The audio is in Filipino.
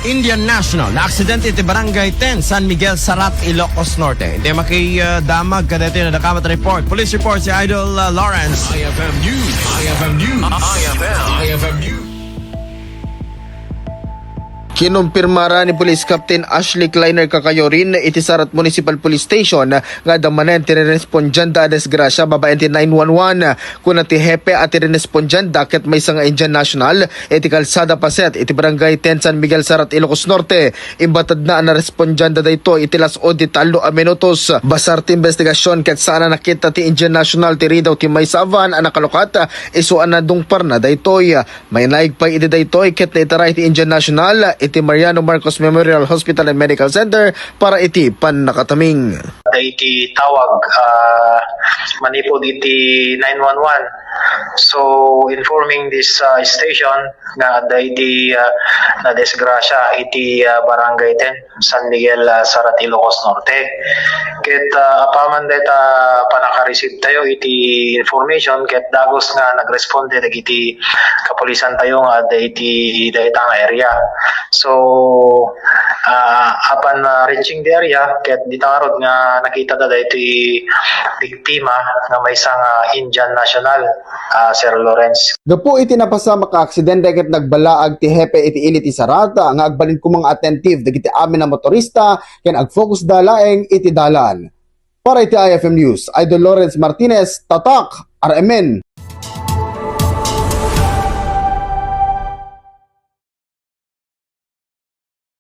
Indian National na aksidente iti Barangay 10 San Miguel Sarat, Ilocos Norte. Hindi damag kadete na nakamat report. Police report si Idol Lawrence. IFM News. IFM News. IFM News. Kinumpirmara ni Police Captain Ashley Kleiner Kakayorin iti Sarat Municipal Police Station nga damanen ti respondyanda desgrasya babaen ti 911 kuna ti hepe at ti respondyanda ket may nga Indian National iti kalsada paset iti Barangay 10 San Miguel Sarat, Ilocos Norte. Imbatad na ang respondyanda dayto iti las 11 minutos. Basar ti investigasyon ket sana nakita ti Indian National ti ridaw ti may savan ang nakalukat isuan na dungpar na daytoy. May naigpay iti daytoy ket naitaray ti Indian National iti Mariano Marcos Memorial Hospital and Medical Center para iti panakataming. Iti tawag manipod iti 911. So informing this station nga iti na desgrasya iti Barangay 10 San Miguel Sarat, Ilocos Norte. Ket apaman deta panaka-receive tayo iti information ket dagos nga nagresponde dagiti kapulisan tayo nga iti daytang area. So upon reaching the area ket ditangarod nga nakita da iti biktima nga may isang Indian National, Sir Lawrence. Gapo iti napasama ka aksidente ket nagbalaag ti hepe iti init ti Sarata nga agbalin ko mga attentive dagiti amin na motorista ken agfocus dalaeng iti dalan. Para iti IFM News, Idol Lawrence Martinez, Tatak, RMN.